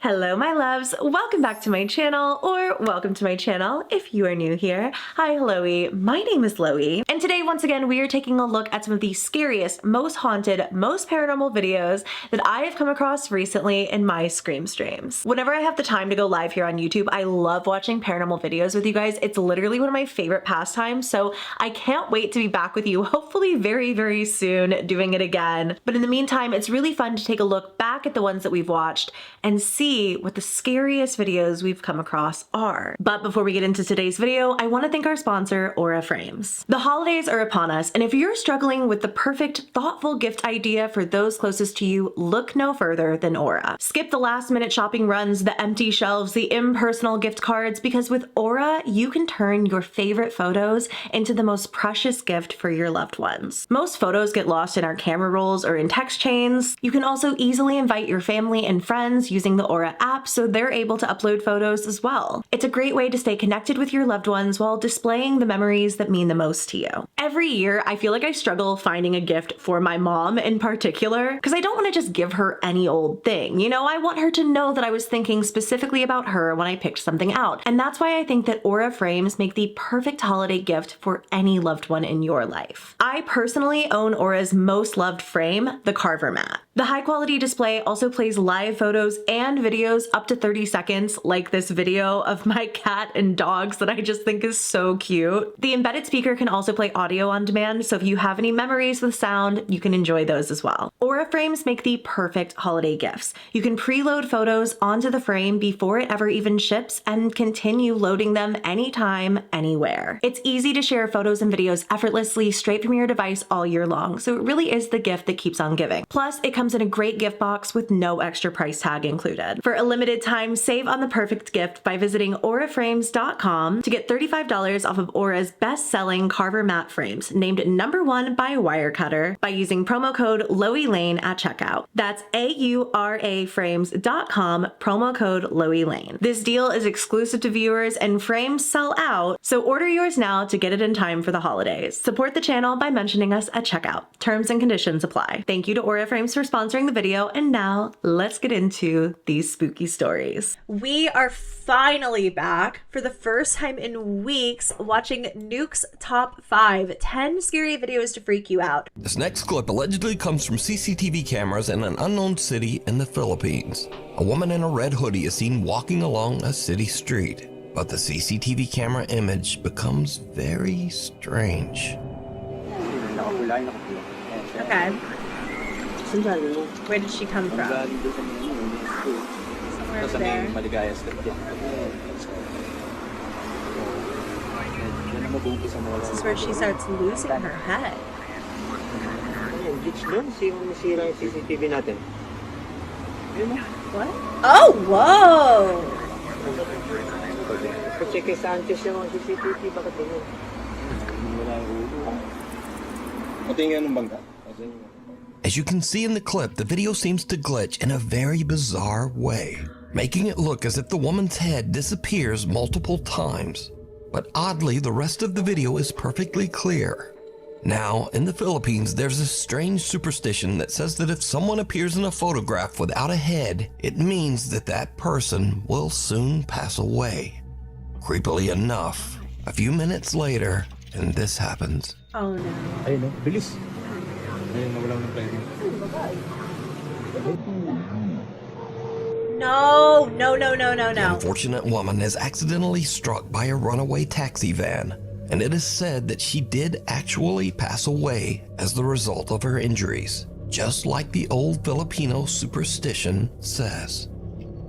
Hello my loves, welcome back to my channel, or welcome to my channel if you are new here. Hi Loey, my name is Loey, and today once again we are taking a look at some of the scariest, most haunted, most paranormal videos that I have come across recently in my Scream streams. Whenever I have the time to go live here on YouTube, I love watching paranormal videos with you guys. It's literally one of my favorite pastimes, so I can't wait to be back with you hopefully very soon doing it again. But in the meantime, it's really fun to take a look back at the ones that we've watched and see what the scariest videos we've come across are. But before we get into today's video, I want to thank our sponsor, Aura Frames. The holidays are upon us, and if you're struggling with the perfect, thoughtful gift idea for those closest to you, look no further than Aura. Skip the last-minute shopping runs, the empty shelves, the impersonal gift cards, because with Aura, you can turn your favorite photos into the most precious gift for your loved ones. Most photos get lost in our camera rolls or in text chains. You can also easily invite your family and friends using the Aura app so they're able to upload photos as well. It's a great way to stay connected with your loved ones while displaying the memories that mean the most to you. Every year, I feel like I struggle finding a gift for my mom in particular, because I don't want to just give her any old thing. You know, I want her to know that I was thinking specifically about her when I picked something out. And that's why I think that Aura frames make the perfect holiday gift for any loved one in your life. I personally own Aura's most loved frame, the Carver mat. The high quality display also plays live photos and videos up to 30 seconds, like this video of my cat and dogs that I just think is so cute. The embedded speaker can also play audio on demand, so if you have any memories with sound, you can enjoy those as well. Aura frames make the perfect holiday gifts. You can preload photos onto the frame before it ever even ships and continue loading them anytime, anywhere. It's easy to share photos and videos effortlessly straight from your device all year long, so it really is the gift that keeps on giving. Plus, it comes in a great gift box with no extra price tag included. For a limited time, save on the perfect gift by visiting auraframes.com to get $35 off of Aura's best-selling Carver mat frames, named #1 by Wirecutter, by using promo code LoeyLane at checkout. That's auraframes.com, promo code LoeyLane. This deal is exclusive to viewers and frames sell out, so order yours now to get it in time for the holidays. Support the channel by mentioning us at checkout. Terms and conditions apply. Thank you to Aura Frames for sponsoring the video, and now let's get into these spooky stories. We are finally back for the first time in weeks watching Nuke's Top 5 10 scary videos to freak you out. This next clip allegedly comes from CCTV cameras in an unknown city in the Philippines. A woman in a red hoodie is seen walking along a city street, but the CCTV camera image becomes very strange. Okay. Where did she come from? Somewhere over there. This is where she starts losing her head. What? Oh, whoa! As you can see in the clip, the video seems to glitch in a very bizarre way, making it look as if the woman's head disappears multiple times. But oddly, the rest of the video is perfectly clear. Now, in the Philippines, there's a strange superstition that says that if someone appears in a photograph without a head, it means that that person will soon pass away. Creepily enough, a few minutes later, and this happens. Oh no. Ayun, no? Bilis. Ayun, nawala ng pwede. No. The unfortunate woman is accidentally struck by a runaway taxi van, and it is said that she did actually pass away as the result of her injuries, just like the old Filipino superstition says.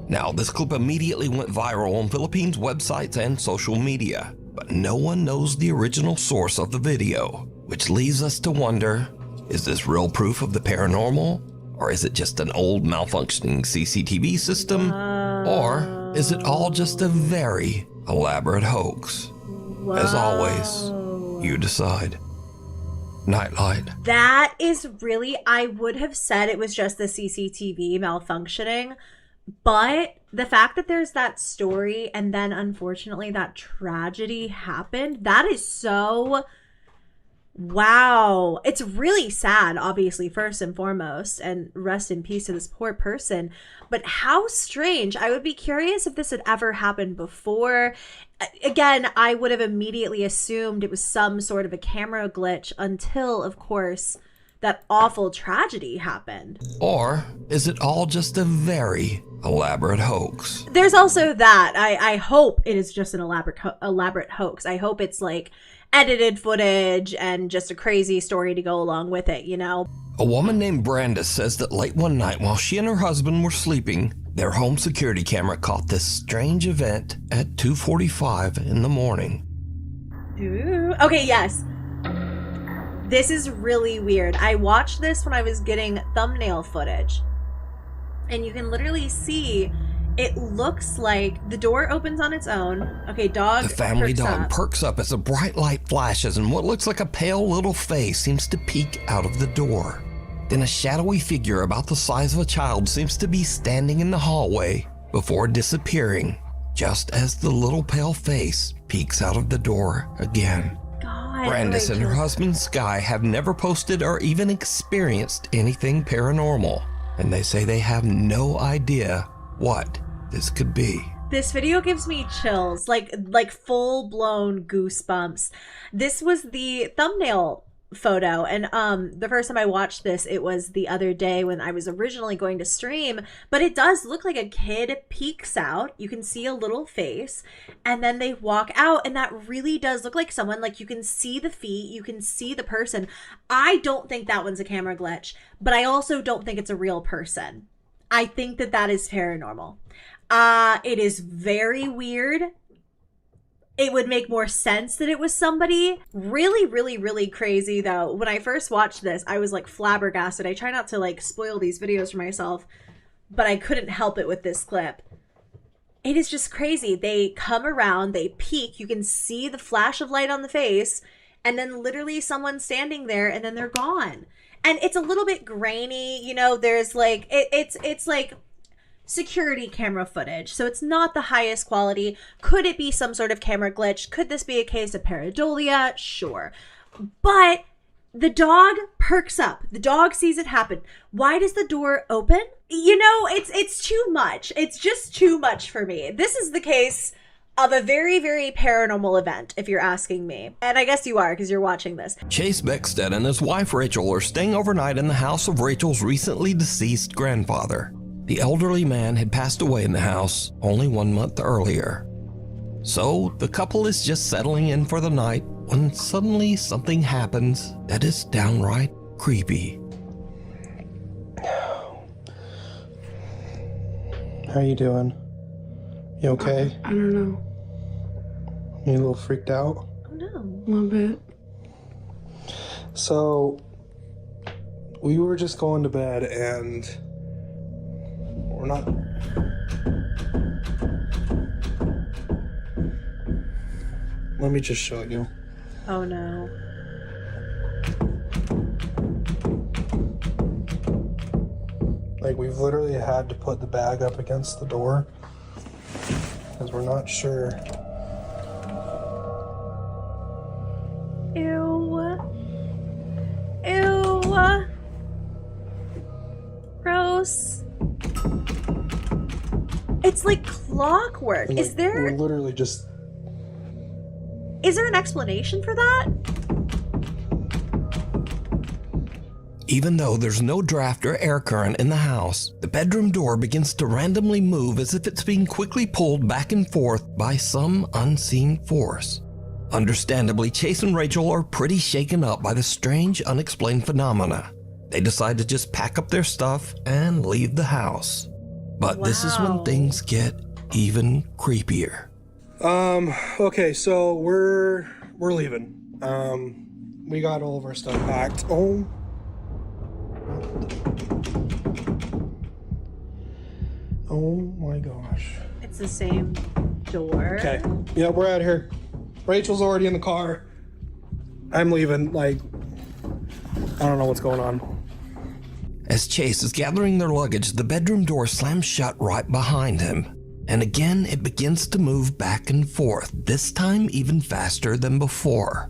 Now, this clip immediately went viral on Philippines websites and social media, but no one knows the original source of the video, which leaves us to wonder, is this real proof of the paranormal? Or is it just an old malfunctioning CCTV system? Or is it all just a very elaborate hoax? Whoa. As always, you decide. Nightlight. That is really, I would have said it was just the CCTV malfunctioning, but the fact that there's that story and then unfortunately that tragedy happened, that is so Wow. It's really sad, obviously, first and foremost, and rest in peace to this poor person. But how strange. I would be curious if this had ever happened before. Again, I would have immediately assumed it was some sort of a camera glitch until, of course, that awful tragedy happened. Or is it all just a very elaborate hoax? There's also that. I hope it is just an elaborate hoax. I hope it's like edited footage and just a crazy story to go along with it, you know? A woman named Brandis says that late one night while she and her husband were sleeping, their home security camera caught this strange event at 2:45 in the morning. Ooh. Okay, yes. This is really weird. I watched this when I was getting thumbnail footage. And you can literally see it looks like the door opens on its own. Okay, dog. The family dog perks up as a bright light flashes and what looks like a pale little face seems to peek out of the door. Then a shadowy figure about the size of a child seems to be standing in the hallway before disappearing, just as the little pale face peeks out of the door again. God, Brandis and her husband Sky have never posted or even experienced anything paranormal, and they say they have no idea what this could be. This video gives me chills, like full-blown goosebumps. This was the thumbnail photo, and the first time I watched this, it was the other day when I was originally going to stream, but it does look like a kid peeks out. You can see a little face, and then they walk out, and that really does look like someone. Like, you can see the feet, you can see the person. I don't think that one's a camera glitch, but I also don't think it's a real person. I think that that is paranormal. It is very weird. It would make more sense that it was somebody. Really, really, really crazy, though. When I first watched this, I was like flabbergasted. I try not to like spoil these videos for myself, but I couldn't help it with this clip. It is just crazy. They come around, they peek, you can see the flash of light on the face, and then literally someone's standing there, and then they're gone. And it's a little bit grainy, you know, there's like, it's like security camera footage, so it's not the highest quality. Could it be some sort of camera glitch? Could this be a case of pareidolia? Sure. But the dog perks up. The dog sees it happen. Why does the door open? You know, it's too much. It's just too much for me. This is the case of a very, very paranormal event, if you're asking me. And I guess you are, because you're watching this. Chase Beckstead and his wife Rachel are staying overnight in the house of Rachel's recently deceased grandfather. The elderly man had passed away in the house only 1 month earlier. So the couple is just settling in for the night when suddenly something happens that is downright creepy. How you doing? You okay? I don't know. You a little freaked out? Oh no. A little bit. So, we were just going to bed and we're not... Let me just show you. Oh no. Like, we've literally had to put the bag up against the door because we're not sure. Ew. Ew. Gross. It's like clockwork. And, like, Is there We're literally just... an explanation for that? Even though there's no draft or air current in the house, the bedroom door begins to randomly move as if it's being quickly pulled back and forth by some unseen force. Understandably, Chase and Rachel are pretty shaken up by the strange, unexplained phenomena. They decide to just pack up their stuff and leave the house. But this is when Wow. things get even creepier. Okay, so we're leaving. We got all of our stuff packed. Oh my gosh. It's the same door. Okay. Yeah, we're out of here. Rachel's already in the car. I'm leaving. Like, I don't know what's going on. As Chase is gathering their luggage, the bedroom door slams shut right behind him. And again, it begins to move back and forth, this time even faster than before.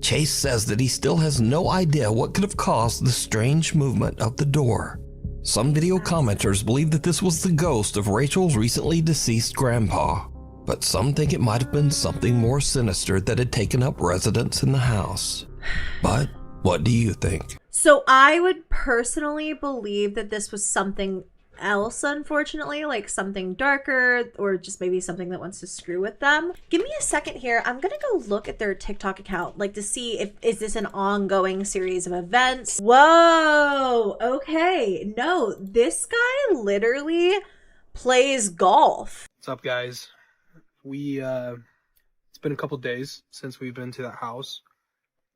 Chase says that he still has no idea what could have caused the strange movement of the door. Some video commenters believe that this was the ghost of Rachel's recently deceased grandpa, but some think it might have been something more sinister that had taken up residence in the house. But what do you think? So I would personally believe that this was something else, unfortunately, like something darker or just maybe something that wants to screw with them. Give me a second here. I'm gonna go look at their TikTok account, like to see if is this an ongoing series of events. Whoa, okay. No, this guy literally plays golf. What's up, guys? It's been a couple days since we've been to that house,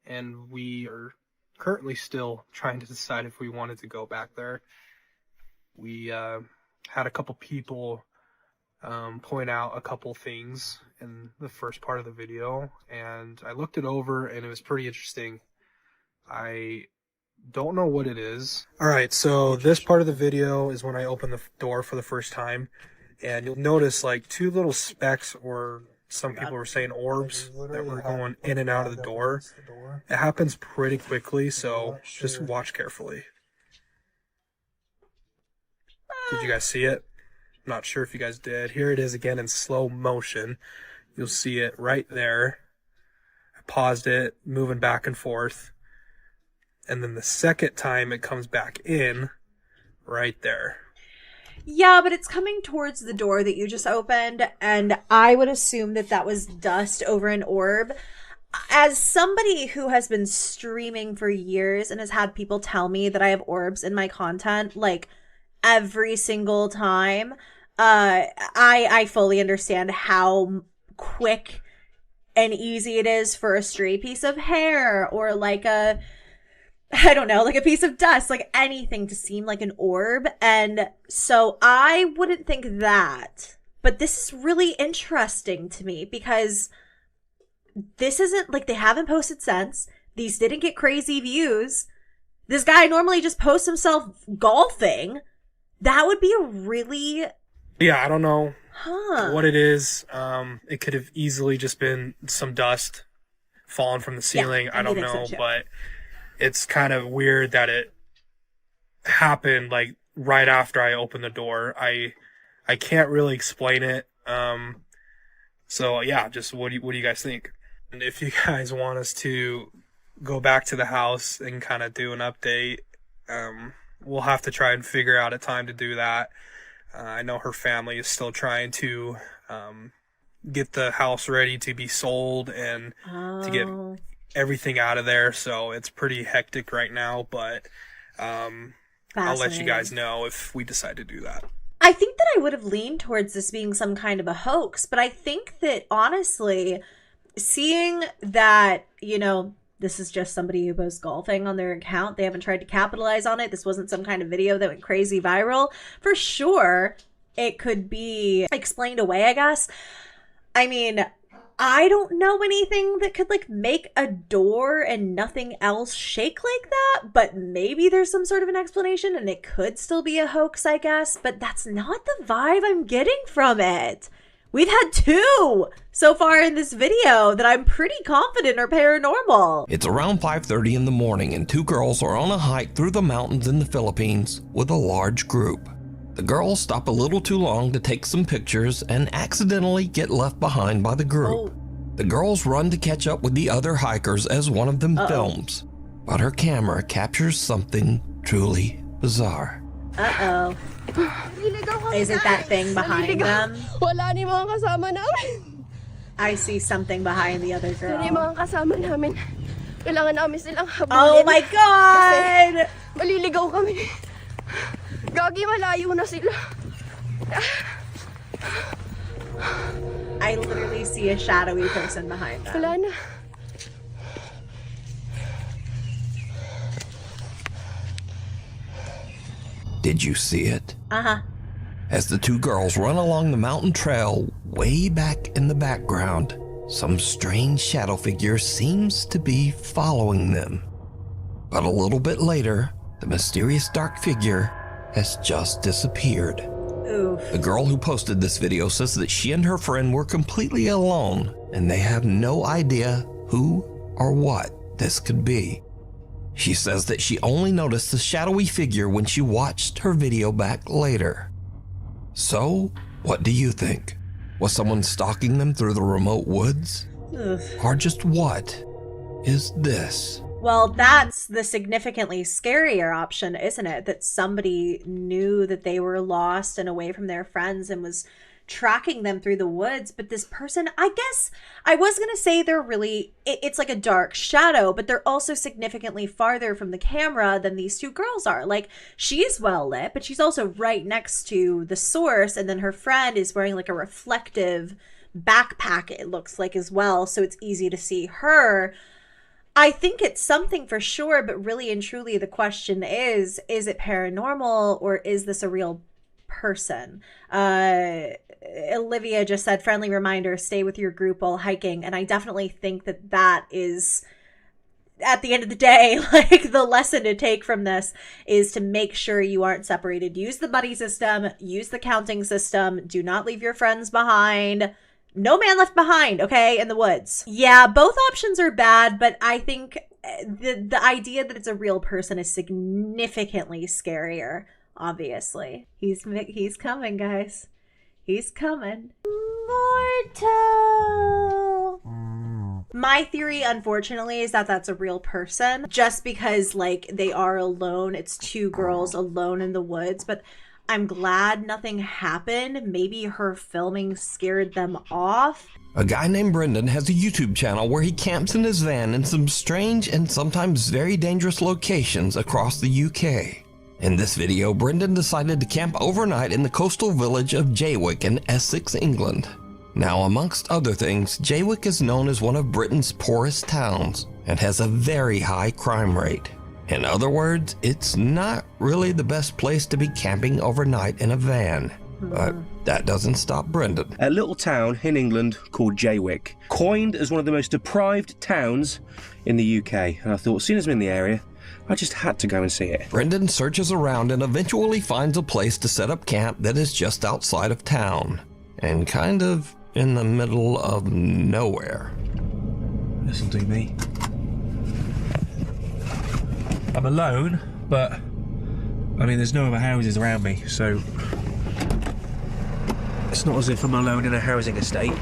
and we are currently still trying to decide if we wanted to go back there. We had a couple people point out a couple things in the first part of the video, and I looked it over and it was pretty interesting. I don't know what it is. Alright, so this part of the video is when I open the door for the first time, and you'll notice like two little specks, or some people were saying orbs, that were going in and out of the door. It happens pretty quickly, so just watch carefully. Did you guys see it? I'm not sure if you guys did. Here it is again in slow motion. You'll see it right there. I paused it, moving back and forth. And then the second time it comes back in, right there. Yeah, but it's coming towards the door that you just opened, and I would assume that that was dust over an orb. As somebody who has been streaming for years and has had people tell me that I have orbs in my content, like, every single time, I fully understand how quick and easy it is for a stray piece of hair or like a, I don't know, like a piece of dust, like anything to seem like an orb. And so I wouldn't think that, but this is really interesting to me because this isn't like, they haven't posted since. These didn't get crazy views. This guy normally just posts himself golfing. That would be a really... Yeah, I don't know what it is. It could have easily just been some dust falling from the ceiling. Yeah, I don't know, so but it's kind of weird that it happened like right after I opened the door. I can't really explain it. So yeah, just what do you guys think? And if you guys want us to go back to the house and kind of do an update, we'll have to try and figure out a time to do that. I know her family is still trying to get the house ready to be sold and to get everything out of there. So it's pretty hectic right now, but I'll let you guys know if we decide to do that. I think that I would have leaned towards this being some kind of a hoax, but I think that honestly, seeing that, you know, this is just somebody who posts golfing on their account. They haven't tried to capitalize on it. This wasn't some kind of video that went crazy viral. For sure, it could be explained away, I guess. I mean, I don't know anything that could, like, make a door and nothing else shake like that. But maybe there's some sort of an explanation and it could still be a hoax, I guess. But that's not the vibe I'm getting from it. We've had two so far in this video that I'm pretty confident are paranormal. It's around 5:30 in the morning and two girls are on a hike through the mountains in the Philippines with a large group. The girls stop a little too long to take some pictures and accidentally get left behind by the group. The girls run to catch up with the other hikers as one of them films, but her camera captures something truly bizarre. Uh-oh. Is it that thing behind them? Wala ni mga kasama namin. I see something behind the other girl. Wala ni mga kasama namin. Kailangan namin silang habulin. Oh my God! Kasi maliligaw kami. Gagi, malayo na sila. I literally see a shadowy person behind them. Wala na. Did you see it? Uh-huh. As the two girls run along the mountain trail, way back in the background, some strange shadow figure seems to be following them. But a little bit later, the mysterious dark figure has just disappeared. Oof. The girl who posted this video says that she and her friend were completely alone and they have no idea who or what this could be. She says that she only noticed the shadowy figure when she watched her video back later. So, what do you think? Was someone stalking them through the remote woods? Ugh. Or just what is this? Well, that's the significantly scarier option, isn't it? That somebody knew that they were lost and away from their friends and was tracking them through the woods. But this person, I guess, I was going to say they're really, it's like a dark shadow, but they're also significantly farther from the camera than these two girls are. Like, she's well lit, but she's also right next to the source. And then her friend is wearing like a reflective backpack, it looks like, as well. So it's easy to see her. I think it's something for sure, but really and truly the question is it paranormal or is this a real person? Olivia just said, friendly reminder, stay with your group while hiking. And I definitely think that that is, at the end of the day, like the lesson to take from this is to make sure you aren't separated. Use the buddy system, use the counting system, do not leave your friends behind. No man left behind, okay, in the woods. Yeah, both options are bad, but I think the idea that it's a real person is significantly scarier, obviously. He's coming, guys. He's coming. Mortal! My theory, unfortunately, is that that's a real person. Just because, like, they are alone. It's two girls alone in the woods, but I'm glad nothing happened. Maybe her filming scared them off. A guy named Brendan has a YouTube channel where he camps in his van in some strange and sometimes very dangerous locations across the UK. In this video, Brendan decided to camp overnight in the coastal village of Jaywick in Essex, England. Now, amongst other things, Jaywick is known as one of Britain's poorest towns and has a very high crime rate. In other words, it's not really the best place to be camping overnight in a van. But that doesn't stop Brendan. A little town in England called Jaywick, coined as one of the most deprived towns in the UK. And I thought, as soon as I'm in the area, I just had to go and see it. Brendan searches around and eventually finds a place to set up camp that is just outside of town and kind of in the middle of nowhere. This'll do me. I'm alone, but I mean, there's no other houses around me, so it's not as if I'm alone in a housing estate.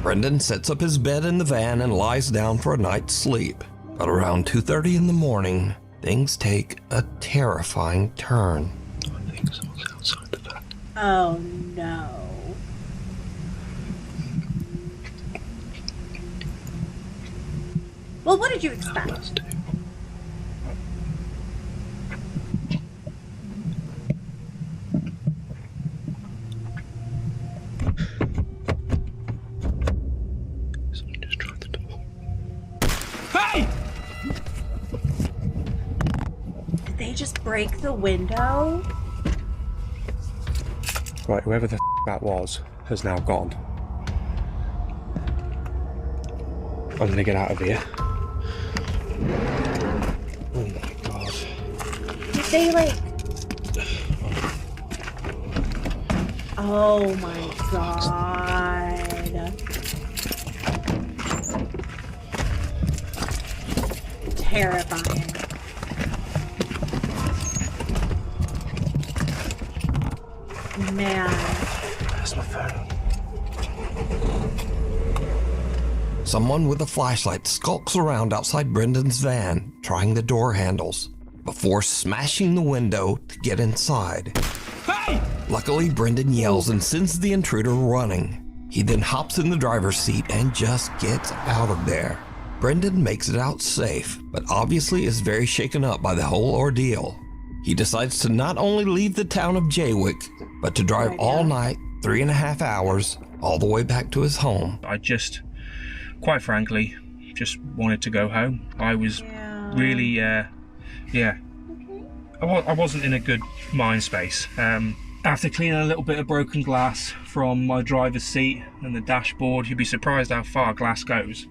Brendan sets up his bed in the van and lies down for a night's sleep. But around 2:30 in the morning, things take a terrifying turn. I think someone's outside the van. Oh no. Well, what did you expect? Someone just tried the door. Hey! Did they just break the window? Right, whoever the that was has now gone. I'm gonna get out of here. Oh my god. Did they like... Oh my god. Terrifying. Man. Where's my phone? Someone with a flashlight skulks around outside Brendan's van, trying the door handles, before smashing the window to get inside. Hey! Luckily, Brendan yells and sends the intruder running. He then hops in the driver's seat and just gets out of there. Brendan makes it out safe, but obviously is very shaken up by the whole ordeal. He decides to not only leave the town of Jaywick, but to drive all night, 3.5 hours, all the way back to his home. I just, quite frankly, just wanted to go home. I was really, I wasn't in a good mind space. After cleaning a little bit of broken glass from my driver's seat and the dashboard, you'd be surprised how far glass goes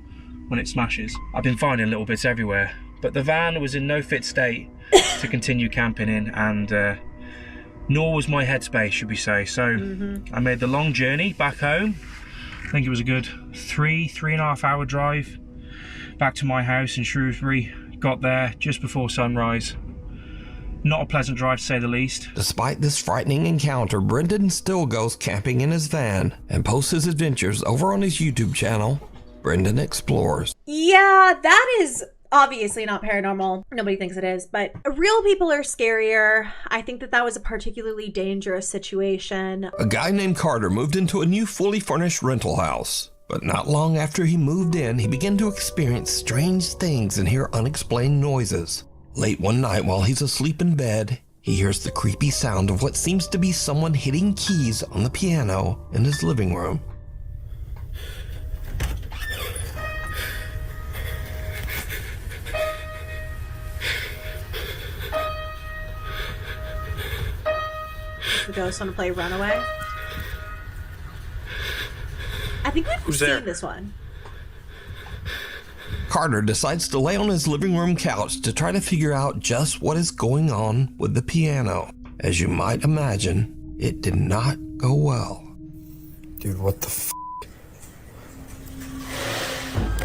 when it smashes. I've been finding little bits everywhere, but the van was in no fit state to continue camping in, and nor was my headspace, should we say. So I made the long journey back home. I think it was a good 3.5 hour drive. back to my house in Shrewsbury. Got there just before sunrise. Not a pleasant drive to say the least. Despite this frightening encounter, Brendan still goes camping in his van and posts his adventures over on his YouTube channel, Brendan Explores. Yeah, that is obviously not paranormal. Nobody thinks it is, but real people are scarier. I think that that was a particularly dangerous situation. A guy named Carter moved into a new fully furnished rental house. But not long after he moved in, he began to experience strange things and hear unexplained noises. Late one night while he's asleep in bed, he hears the creepy sound of what seems to be someone hitting keys on the piano in his living room. Does the ghost want to play Runaway? I think we've seen this one. Carter decides to lay on his living room couch to try to figure out just what is going on with the piano. As you might imagine, it did not go well. Dude, what the f***?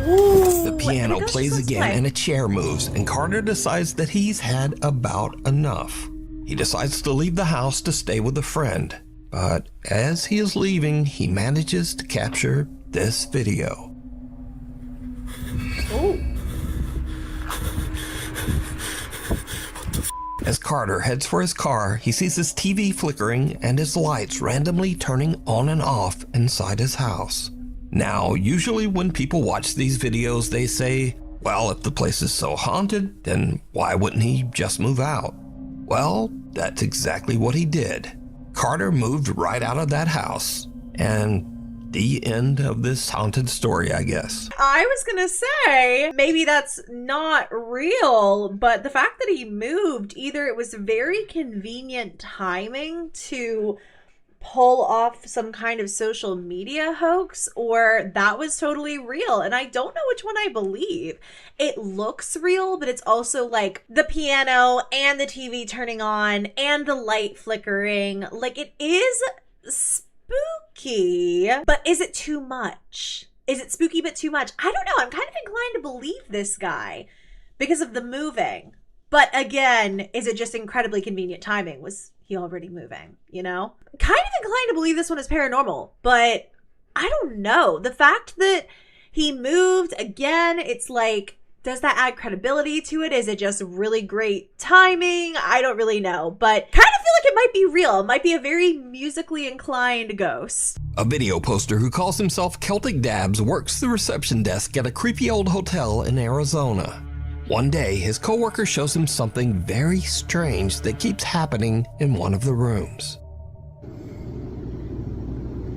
Ooh, The piano plays again and a chair moves, and Carter decides that he's had about enough. He decides to leave the house to stay with a friend, but as he is leaving, he manages to capture this video. Oh. As Carter heads for his car, he sees his TV flickering and his lights randomly turning on and off inside his house. Now, usually when people watch these videos, they say, well, if the place is so haunted, then why wouldn't he just move out? Well, that's exactly what he did. Carter moved right out of that house, and the end of this haunted story, I guess. I was gonna say, maybe that's not real, but the fact that he moved, either it was very convenient timing to pull off some kind of social media hoax, or that was totally real. And I don't know which one I believe. It looks real, but it's also like the piano and the TV turning on and the light flickering. Like, it is spooky, but is it too much? Is it spooky but too much? I don't know. I'm kind of inclined to believe this guy because of the moving. But again, is it just incredibly convenient timing? Was he already moving, you know? Kind of inclined to believe this one is paranormal, but I don't know. The fact that he moved, again, it's like, does that add credibility to it? Is it just really great timing? I don't really know, but kind of feel like it might be real. It might be a very musically inclined ghost. A video poster who calls himself Celtic Dabs works the reception desk at a creepy old hotel in Arizona. One day, his coworker shows him something very strange that keeps happening in one of the rooms.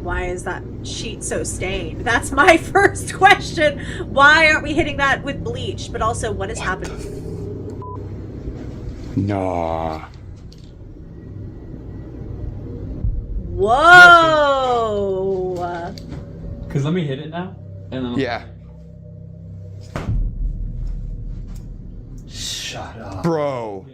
Why is that sheet so stained? That's my first question. Why aren't we hitting that with bleach? But also, what is happening? Nah. Whoa! Cause let me hit it now, and then Yeah. Shut up, Bro.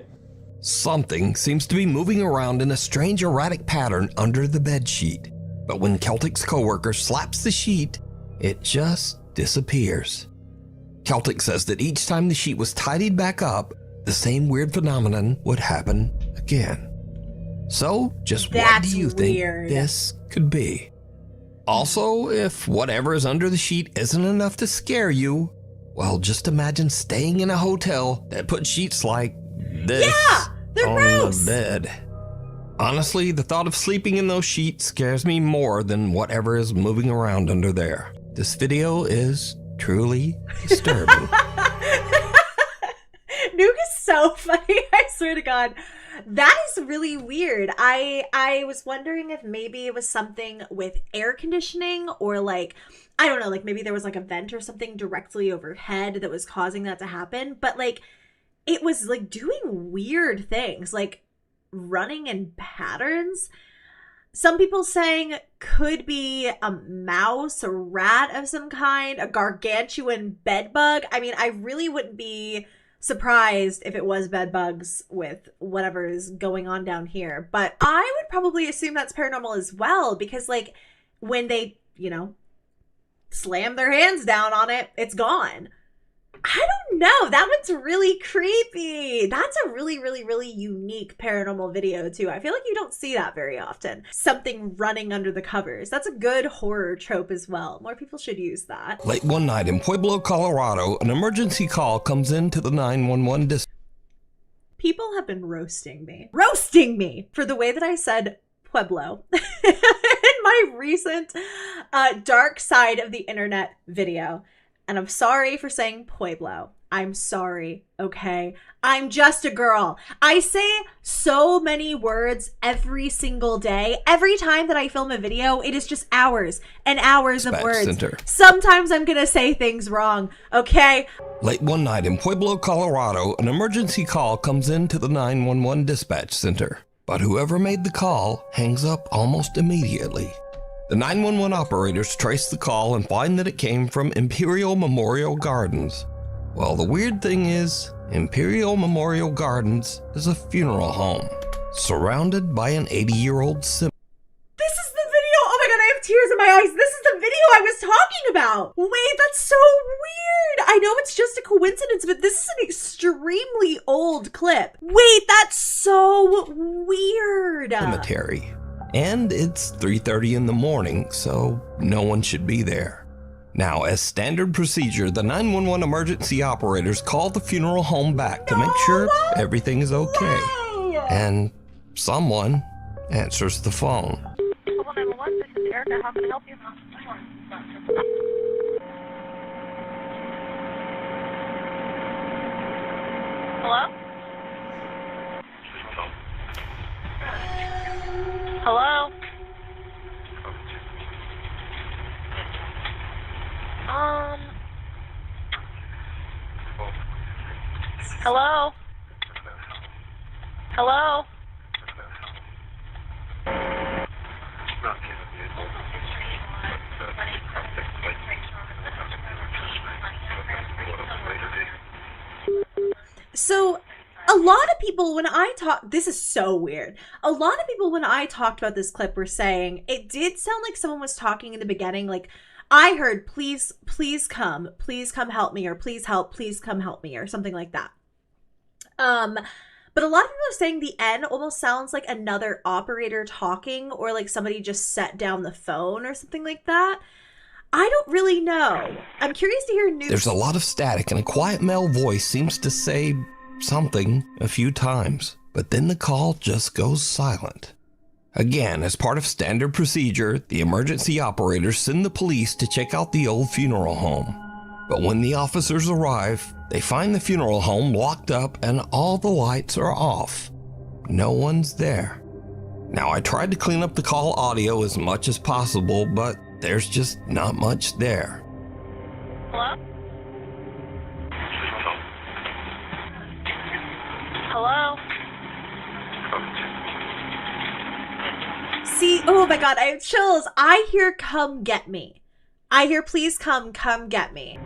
Something seems to be moving around in a strange erratic pattern under the bedsheet. But when Celtic's coworker slaps the sheet, it just disappears. Celtic says that each time the sheet was tidied back up, the same weird phenomenon would happen again. So, just what do you think this could be? Also, if whatever is under the sheet isn't enough to scare you, well, just imagine staying in a hotel that put sheets like this they're on gross. the bed. Honestly, the thought of sleeping in those sheets scares me more than whatever is moving around under there. This video is truly disturbing. Nuke is so funny, I swear to God. That is really weird. I was wondering if maybe it was something with air conditioning, or like, I don't know, like maybe there was like a vent or something directly overhead that was causing that to happen. But like, it was like doing weird things, like running in patterns. Some people saying could be a mouse, a rat of some kind, a gargantuan bed bug. I mean, I really wouldn't be surprised if it was bed bugs with whatever is going on down here. But I would probably assume that's paranormal as well, because like when they, you know, slam their hands down on it, it's gone. I don't know. That one's really creepy. That's a really, really, really unique paranormal video too. I feel like you don't see that very often. Something running under the covers. That's a good horror trope as well. More people should use that. Late one night in Pueblo, Colorado, an emergency call comes in to the 911 dispatch. People have been roasting me for the way that I said Pueblo in my recent dark side of the internet video. And I'm sorry for saying Pueblo. I'm sorry, okay? I'm just a girl. I say so many words every single day. Every time that I film a video, it is just hours and hours of words. Center. Sometimes I'm gonna say things wrong, okay? Late one night in Pueblo, Colorado, an emergency call comes in to the 911 dispatch center. But whoever made the call hangs up almost immediately. The 911 operators trace the call and find that it came from Imperial Memorial Gardens. Well, the weird thing is, Imperial Memorial Gardens is a funeral home, surrounded by an 80-year-old cemetery. This is the video. Oh my god, I have tears in my eyes. This is the video I was talking about. Wait, that's so weird. I know it's just a coincidence, but this is an extremely old clip. Wait, that's so weird. Cemetery. And it's 3:30 in the morning, so no one should be there. Now, as standard procedure, the 911 emergency operators call the funeral home back to make sure everything is okay. And someone answers the phone. This is Erica. How can I help you? Hello? Hello? Hello? Hello? So a lot of people, when I talk, this is so weird. A lot of people, when I talked about this clip, were saying it did sound like someone was talking in the beginning. Like I heard, please come help me, or please come help me, or something like that. But a lot of people are saying the end almost sounds like another operator talking, or like somebody just set down the phone or something like that. I don't really know. I'm curious to hear news. There's a lot of static and a quiet male voice seems to say something a few times, but then the call just goes silent. Again, as part of standard procedure, the emergency operators send the police to check out the old funeral home. But when the officers arrive, they find the funeral home locked up and all the lights are off. No one's there. Now, I tried to clean up the call audio as much as possible, but there's just not much there. Hello? Hello? See, oh my god, I have chills. I hear come get me. I hear please come get me.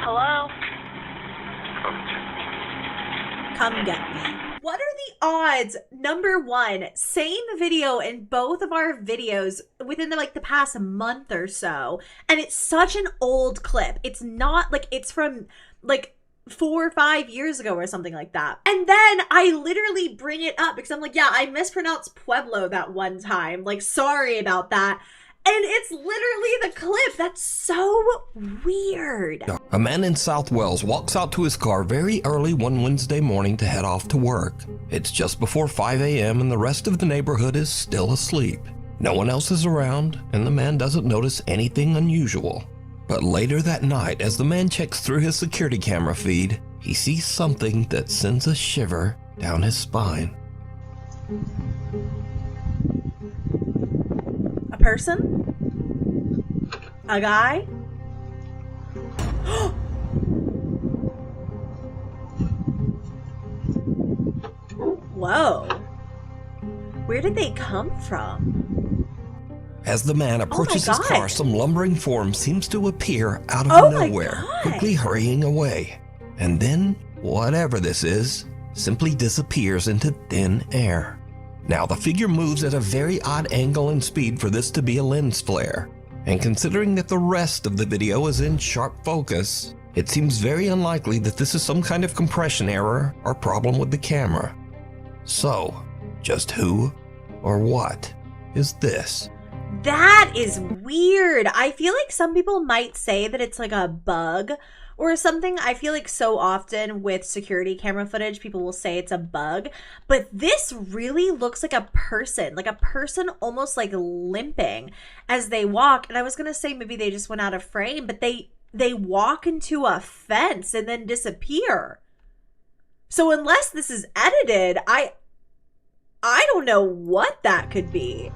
Hello? Come get me. What are the odds, number one, saying the video in both of our videos within the past month or so, and it's such an old clip. It's not like it's from 4 or 5 years ago or something like that. And then I literally bring it up because I'm like, yeah, I mispronounced Pueblo that one time. Like, sorry about that. And it's literally the clip. That's so weird. A man in South Wales walks out to his car very early one Wednesday morning to head off to work. It's just before 5 a.m. and the rest of the neighborhood is still asleep. No one else is around, and the man doesn't notice anything unusual. But later that night, as the man checks through his security camera feed, he sees something that sends a shiver down his spine. A person? A guy? Whoa. Where did they come from? As the man approaches his car, some lumbering form seems to appear out of nowhere, quickly hurrying away. And then, whatever this is, simply disappears into thin air. Now, the figure moves at a very odd angle and speed for this to be a lens flare. And considering that the rest of the video is in sharp focus, it seems very unlikely that this is some kind of compression error or problem with the camera. So, just who or what is this? That is weird. I feel like some people might say that it's like a bug or something. I feel like so often with security camera footage, people will say it's a bug, but this really looks like a person almost like limping as they walk. And I was gonna say maybe they just went out of frame, but they walk into a fence and then disappear. So unless this is edited, I don't know what that could be.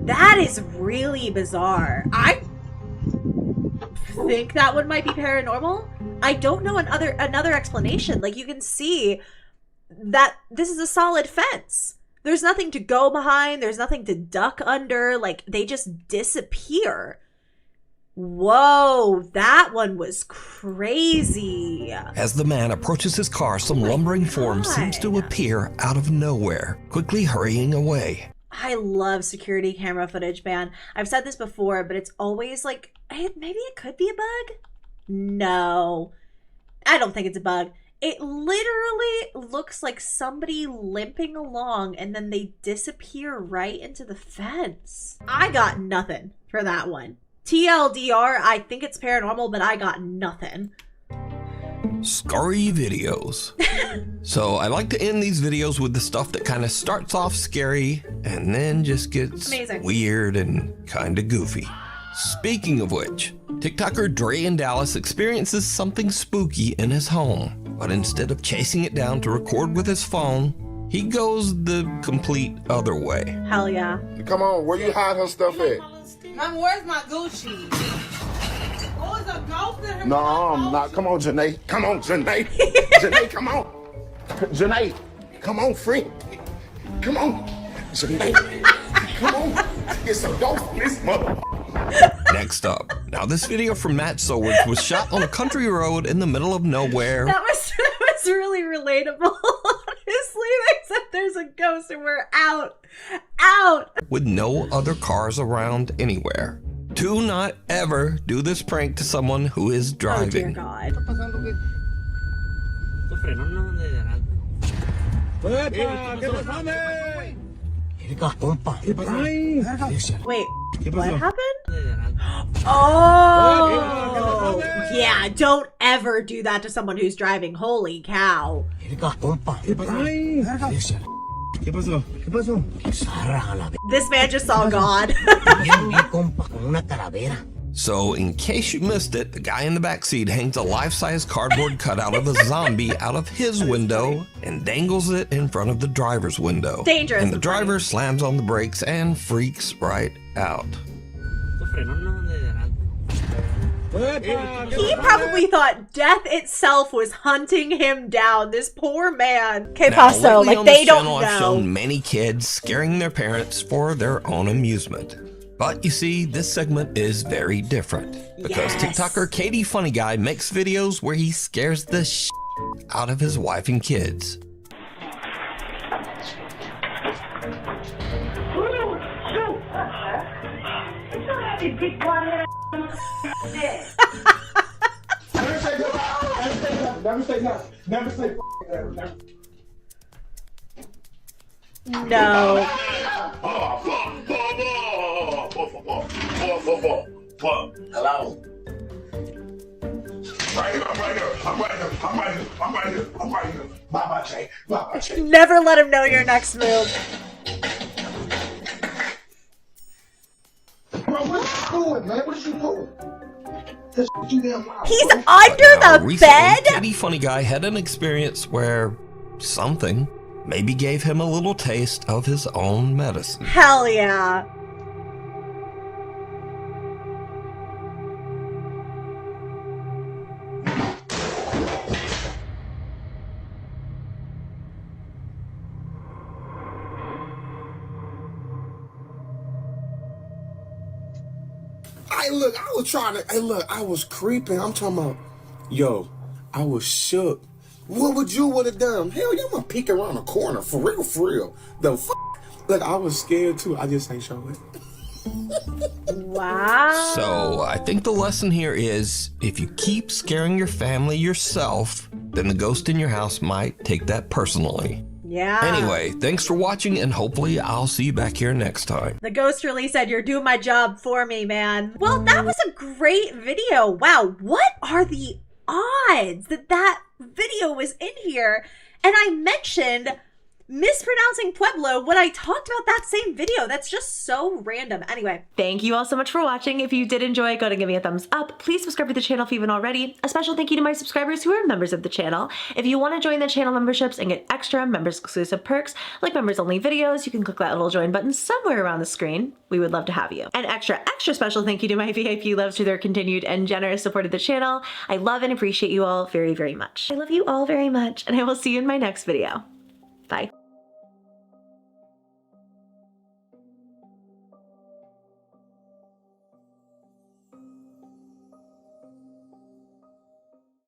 That is really bizarre. I think that one might be paranormal. I don't know another explanation. Like, you can see that this is a solid fence. There's nothing to go behind. There's nothing to duck under. Like, they just disappear. Whoa, that one was crazy. As the man approaches his car, some lumbering form seems to appear out of nowhere, quickly hurrying away. I love security camera footage, man. I've said this before, but it's always like, maybe it could be a bug? No, I don't think it's a bug. It literally looks like somebody limping along and then they disappear right into the fence. I got nothing for that one. TLDR, I think it's paranormal, but I got nothing. Scary videos. So I like to end these videos with the stuff that kind of starts off scary and then just gets weird and kind of goofy. Speaking of which, TikToker Dre in Dallas experiences something spooky in his home, but instead of chasing it down to record with his phone, he goes the complete other way. Hell yeah. Come on, where you hide her stuff at? Mom, where's my Gucci? Oh, it's a ghost in her. No, I'm not. Come on, Janae. Come on, Janae. Janae, come on. Janae, come on, friend. Come on. Janae, come on. It's a ghost in this mother. Next up, now this video from Matt Sowards was shot on a country road in the middle of nowhere. That was really relatable, honestly, except there's a ghost and we're out. With no other cars around anywhere. Do not ever do this prank to someone who is driving. Oh dear God. Wait, what happened? Oh, yeah, don't ever do that to someone who's driving. Holy cow. This man just saw God. So, in case you missed it, the guy in the backseat hangs a life-size cardboard cutout of a zombie out of his window and dangles it in front of the driver's window. Dangerous. And the driver slams on the brakes and freaks right out. He probably thought death itself was hunting him down. This poor man. Que paso? Like, they don't know. I've shown many kids scaring their parents for their own amusement. But you see, this segment is very different because TikToker Katie Funny Guy makes videos where he scares the shit out of his wife and kids. No. Hello. I'm right here. Bye-bye, Jay. Bye-bye, Jay. Never let him know your next move. Bro, what you doing, man? What you doing? He's under the Recently, bed? Katie Funny Guy had an experience where something maybe gave him a little taste of his own medicine. Hell yeah. I was creeping. I'm talking about, yo, I was shook. What would you would have done? Hell, you gonna peek around the corner, for real. The fuck? Look, I was scared too. I just ain't show it. Wow. So I think the lesson here is if you keep scaring your family yourself, then the ghost in your house might take that personally. Yeah. Anyway, thanks for watching, and hopefully I'll see you back here next time. The ghost really said, you're doing my job for me, man. Well, that was a great video. Wow, what are the odds that that video was in here? And I mentioned mispronouncing Pueblo when I talked about that same video. That's just so random. Anyway, thank you all so much for watching. If you did enjoy, go ahead and give me a thumbs up. Please subscribe to the channel if you haven't already. A special thank you to my subscribers who are members of the channel. If you want to join the channel memberships and get extra members exclusive perks like members only videos, you can click that little join button somewhere around the screen. We would love to have you. An extra special thank you to my VIP loves for their continued and generous support of the channel. I love and appreciate you all very, very much. I love you all very much, and I will see you in my next video. Bye.